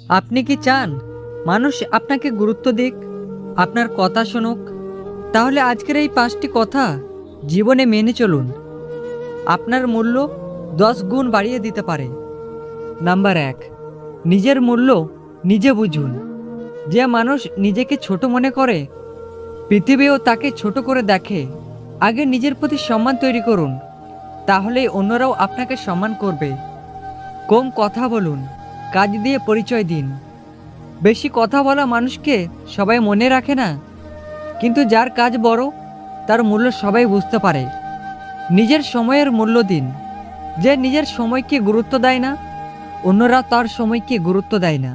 আপনি কি চান মানুষ আপনাকে গুরুত্ব দিক, আপনার কথা শুনুক? তাহলে আজকের এই 5টি কথা জীবনে মেনে চলুন। আপনার মূল্য 10 গুণ বাড়িয়ে দিতে পারে। নাম্বার 1, নিজের মূল্য নিজে বুঝুন। যে মানুষ নিজেকে ছোট মনে করে, পৃথিবীও তাকে ছোট করে দেখে। আগে নিজের প্রতি সম্মান তৈরি করুন, তাহলেই অন্যরাও আপনাকে সম্মান করবে। কম কথা বলুন, কাজ দিয়ে পরিচয় দিন। বেশি কথা বলা মানুষকে সবাই মনে রাখে না, কিন্তু যার কাজ বড় তার মূল্য সবাই বুঝতে পারে। নিজের সময়ের মূল্য দিন। যে নিজের সময়কে গুরুত্ব দেয় না, অন্যরা তার সময়কে গুরুত্ব দেয় না।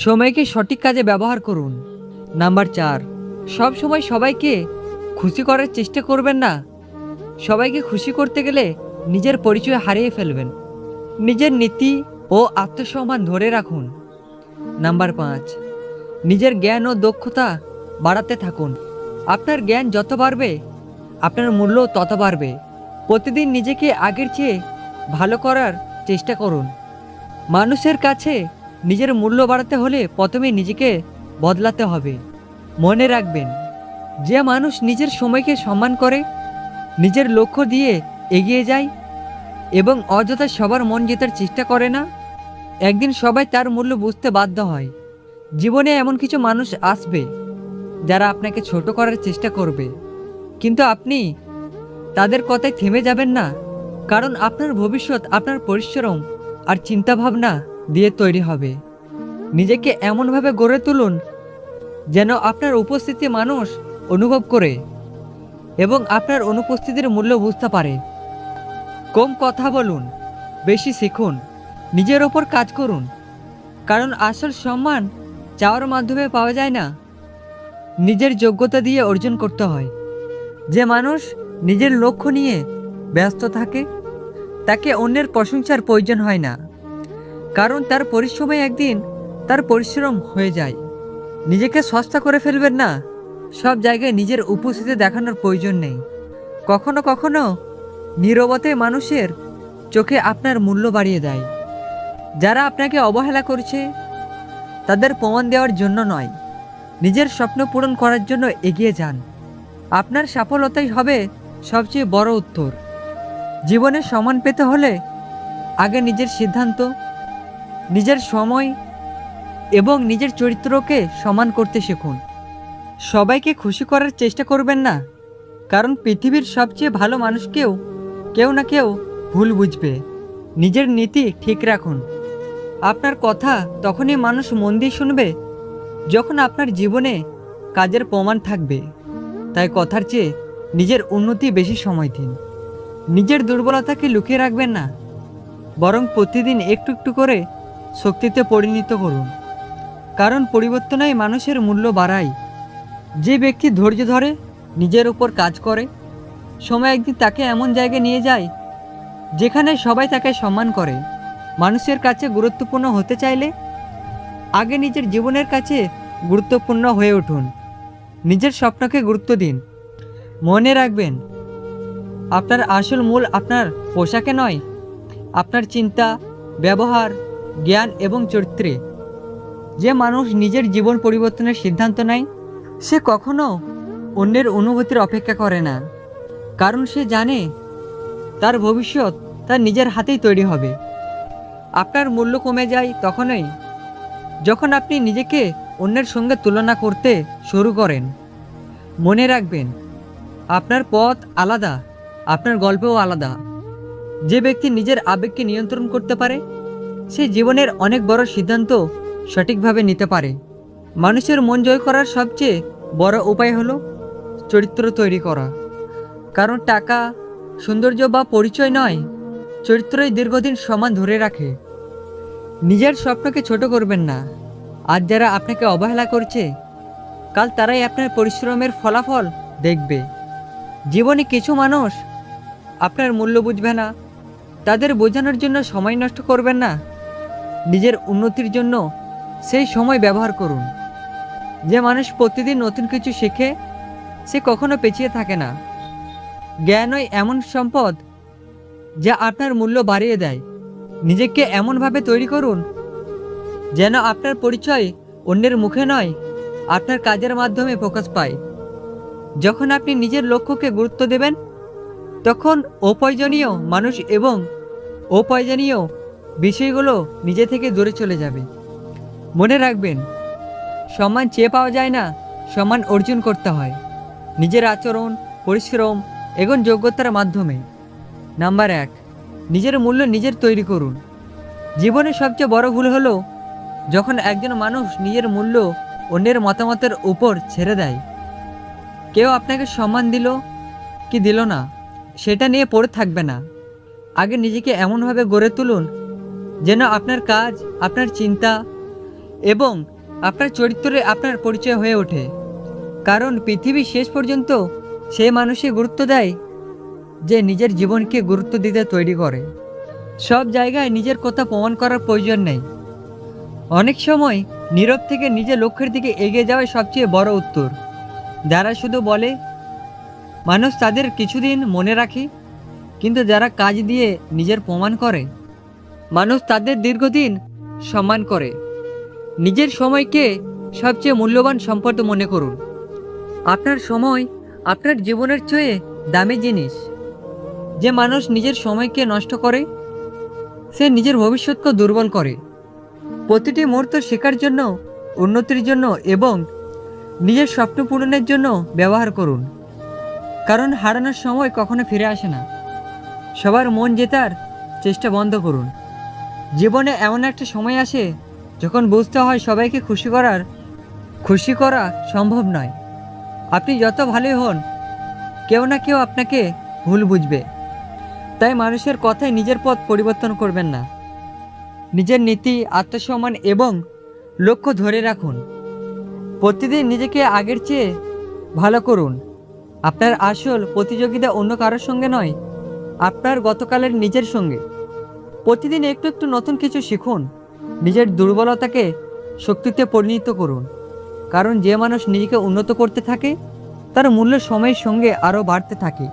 সময়কে সঠিক কাজে ব্যবহার করুন। নাম্বার 4, সব সময় সবাইকে খুশি করার চেষ্টা করবেন না। সবাইকে খুশি করতে গেলে নিজের পরিচয় হারিয়ে ফেলবেন। নিজের নীতি ও আত্মসম্মান ধরে রাখুন। নাম্বার 5, নিজের জ্ঞান ও দক্ষতা বাড়াতে থাকুন। আপনার জ্ঞান যত বাড়বে, আপনার মূল্য তত বাড়বে। প্রতিদিন নিজেকে আগের চেয়ে ভালো করার চেষ্টা করুন। মানুষের কাছে নিজের মূল্য বাড়াতে হলে প্রথমে নিজেকে বদলাতে হবে। মনে রাখবেন, যে মানুষ নিজের সময়কে সম্মান করে, নিজের লক্ষ্য দিয়ে এগিয়ে যায় এবং অযথা সবার মন জেতার চেষ্টা করে না, একদিন সবাই তার মূল্য বুঝতে বাধ্য হয়। জীবনে এমন কিছু মানুষ আসবে যারা আপনাকে ছোট করার চেষ্টা করবে, কিন্তু আপনি তাদের কথায় থেমে যাবেন না। কারণ আপনার ভবিষ্যৎ আপনার পরিশ্রম আর চিন্তাভাবনা দিয়ে তৈরি হবে। নিজেকে এমনভাবে গড়ে তুলুন যেন আপনার উপস্থিতি মানুষ অনুভব করে এবং আপনার অনুপস্থিতির মূল্য বুঝতে পারে। কম কথা বলুন, বেশি শিখুন, নিজের ওপর কাজ করুন। কারণ আসল সম্মান চাওয়ার মাধ্যমে পাওয়া যায় না, নিজের যোগ্যতা দিয়ে অর্জন করতে হয়। যে মানুষ নিজের লক্ষ্য নিয়ে ব্যস্ত থাকে, তাকে অন্যের প্রশংসার প্রয়োজন হয় না, কারণ তার পরিশ্রমে একদিন তার পরিশ্রম হয়ে যায়। নিজেকে সস্তা করে ফেলবেন না। সব জায়গায় নিজের উপস্থিতি দেখানোর প্রয়োজন নেই। কখনো কখনো নীরবতায় মানুষের চোখে আপনার মূল্য বাড়িয়ে দেয়। যারা আপনাকে অবহেলা করছে, তাদের প্রমাণ দেওয়ার জন্য নয়, নিজের স্বপ্ন পূরণ করার জন্য এগিয়ে যান। আপনার সফলতাই হবে সবচেয়ে বড় উত্তর। জীবনে সম্মান পেতে হলে আগে নিজের সিদ্ধান্ত, নিজের সময় এবং নিজের চরিত্রকে সম্মান করতে শিখুন। সবাইকে খুশি করার চেষ্টা করবেন না, কারণ পৃথিবীর সবচেয়ে ভালো মানুষকেও কেউ না কেউ ভুল বুঝবে। নিজের নীতি ঠিক রাখুন। আপনার কথা তখনই মানুষ মন দিয়ে শুনবে যখন আপনার জীবনে কাজের প্রমাণ থাকবে। তাই কথার চেয়ে নিজের উন্নতি বেশি সময় দিন। নিজের দুর্বলতাকে লুকিয়ে রাখবেন না, বরং প্রতিদিন একটু একটু করে শক্তিতে পরিণত করুন। কারণ পরিবর্তনই মানুষের মূল্য বাড়ায়। যে ব্যক্তি ধৈর্য ধরে, নিজের উপর কাজ করে, সময় একদিন তাকে এমন জায়গায় নিয়ে যায় যেখানে সবাই তাকে সম্মান করে। মানুষের কাছে গুরুত্বপূর্ণ হতে চাইলে আগে নিজের জীবনের কাছে গুরুত্বপূর্ণ হয়ে উঠুন। নিজের স্বপ্নকে গুরুত্ব দিন। মনে রাখবেন, আপনার আসল মূল আপনার পোশাকে নয়, আপনার চিন্তা, ব্যবহার, জ্ঞান এবং চরিত্রে। যে মানুষ নিজের জীবন পরিবর্তনের সিদ্ধান্ত নেয়, সে কখনো অন্যের অনুভূতির অপেক্ষা করে না, কারণ সে জানে তার ভবিষ্যৎ তার নিজের হাতেই তৈরি হবে। আপনার মূল্য কমে যায় তখনই যখন আপনি নিজেকে অন্যের সঙ্গে তুলনা করতে শুরু করেন। মনে রাখবেন, আপনার পথ আলাদা, আপনার গল্পও আলাদা। যে ব্যক্তি নিজের আবেগকে নিয়ন্ত্রণ করতে পারে, সে জীবনের অনেক বড় সিদ্ধান্ত সঠিকভাবে নিতে পারে। মানুষের মন জয় করার সবচেয়ে বড় উপায় হলো চরিত্র তৈরি করা। কারণ টাকা, সৌন্দর্য বা পরিচয় নয়, চরিত্রই দীর্ঘদিন সমান ধরে রাখে। নিজের স্বপ্নকে ছোট করবেন না। আজ যারা আপনাকে অবহেলা করছে, কাল তারাই আপনার পরিশ্রমের ফলাফল দেখবে। জীবনে কিছু মানুষ আপনার মূল্য বুঝবে না, তাদের বোঝানোর জন্য সময় নষ্ট করবেন না। নিজের উন্নতির জন্য সেই সময় ব্যবহার করুন। যে মানুষ প্রতিদিন নতুন কিছু শেখে, সে কখনো পিছিয়ে থাকে না। জ্ঞানই এমন সম্পদ যা আপনার মূল্য বাড়িয়ে দেয়। নিজেকে এমনভাবে তৈরি করুন যেন আপনার পরিচয় অন্যের মুখে নয়, আপনার কাজের মাধ্যমে প্রকাশ পায়। যখন আপনি নিজের লক্ষ্যকে গুরুত্ব দেবেন, তখন অপ্রয়োজনীয় মানুষ এবং অপ্রয়োজনীয় বিষয়গুলো নিজে থেকে দূরে চলে যাবে। মনে রাখবেন, সম্মান চেয়ে পাওয়া যায় না, সম্মান অর্জন করতে হয় নিজের আচরণ, পরিশ্রম এবং যোগ্যতার মাধ্যমে। নাম্বার 1, নিজের মূল্য নিজের তৈরি করুন। জীবনের সবচেয়ে বড় ভুল হলো যখন একজন মানুষ নিজের মূল্য অন্যের মতামতের উপর ছেড়ে দেয়। কেউ আপনাকে সম্মান দিল কি দিল না সেটা নিয়ে পড়ে থাকবে না। আগে নিজেকে এমনভাবে গড়ে তুলুন যেন আপনার কাজ, আপনার চিন্তা এবং আপনার চরিত্রে আপনার পরিচয় হয়ে ওঠে। কারণ পৃথিবী শেষ পর্যন্ত সেই মানুষই গুরুত্ব দেয় যে নিজের জীবনকে গুরুত্ব দিতে তৈরি করে। সব জায়গায় নিজের কথা প্রমাণ করার প্রয়োজন নেই। অনেক সময় নীরব থেকে নিজের লক্ষ্যের দিকে এগিয়ে যাওয়াই সবচেয়ে বড় উত্তর। যারা শুধু বলে, মানুষ তাদের কিছুদিন মনে রাখে, কিন্তু যারা কাজ দিয়ে নিজের প্রমাণ করে, মানুষ তাদের দীর্ঘদিন সম্মান করে। নিজের সময়কে সবচেয়ে মূল্যবান সম্পদ মনে করুন। আপনার সময় আপনার জীবনের চেয়ে দামি জিনিস। যে মানুষ নিজের সময়কে নষ্ট করে, সে নিজের ভবিষ্যৎকে দুর্বল করে। প্রতিটি মুহূর্ত শেখার জন্য, উন্নতির জন্য এবং নিজের স্বপ্ন পূরণের জন্য ব্যবহার করুন। কারণ হারানোর সময় কখনো ফিরে আসে না। সবার মন জেতার চেষ্টা বন্ধ করুন। জীবনে এমন একটা সময় আসে যখন বুঝতে হয় সবাইকে খুশি করা সম্ভব নয়। আপনি যত ভালোই হন, কেউ না কেউ আপনাকে ভুল বুঝবে। তাই মানুষের কথায় নিজের পথ পরিবর্তন করবেন না। নিজের নীতি, আত্মসম্মান এবং লক্ষ্য ধরে রাখুন। প্রতিদিন নিজেকে আগের চেয়ে ভালো করুন। আপনার আসল প্রতিযোগিতা অন্য কারোর সঙ্গে নয়, আপনার গতকালের নিজের সঙ্গে। প্রতিদিন একটু একটু নতুন কিছু শিখুন। নিজের দুর্বলতাকে শক্তিতে পরিণত করুন। কারণ যে মানুষ নিজেকে উন্নত করতে থাকে, তার মূল্য সময়ের সঙ্গে আরও বাড়তে থাকে।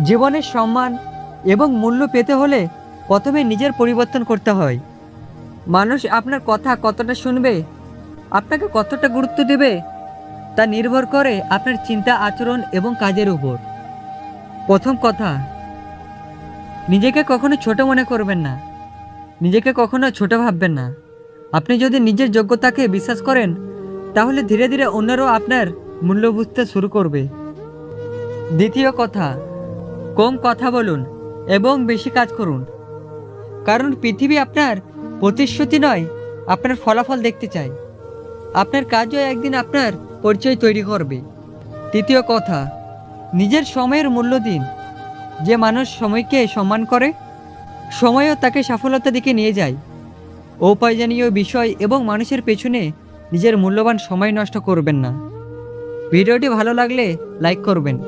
জীবনের সম্মান এবং মূল্য পেতে হলে প্রথমে নিজের পরিবর্তন করতে হয়। মানুষ আপনার কথা কতটা শুনবে, আপনাকে কতটা গুরুত্ব দেবে, তা নির্ভর করে আপনার চিন্তা, আচরণ এবং কাজের উপর। প্রথম কথা, নিজেকে কখনো ছোট মনে করবেন না। নিজেকে কখনো ছোট ভাববেন না। আপনি যদি নিজের যোগ্যতাকে বিশ্বাস করেন, তাহলে ধীরে ধীরে অন্যরাও আপনার মূল্য বুঝতে শুরু করবে। দ্বিতীয় কথা, কম কথা বলুন এবং বেশি কাজ করুন। কারণ পৃথিবী আপনার প্রতিশ্রুতি নয়, আপনার ফলাফল দেখতে চায়। আপনার কাজও একদিন আপনার পরিচয় তৈরি করবে। তৃতীয় কথা, নিজের সময়ের মূল্য দিন। যে মানুষ সময়কে সম্মান করে, সময়ও তাকে সফলতার দিকে নিয়ে যায়। অপ্রয়োজনীয় বিষয় এবং মানুষের পেছনে নিজের মূল্যবান সময় নষ্ট করবেন না। ভিডিওটি ভালো লাগলে লাইক করবেন।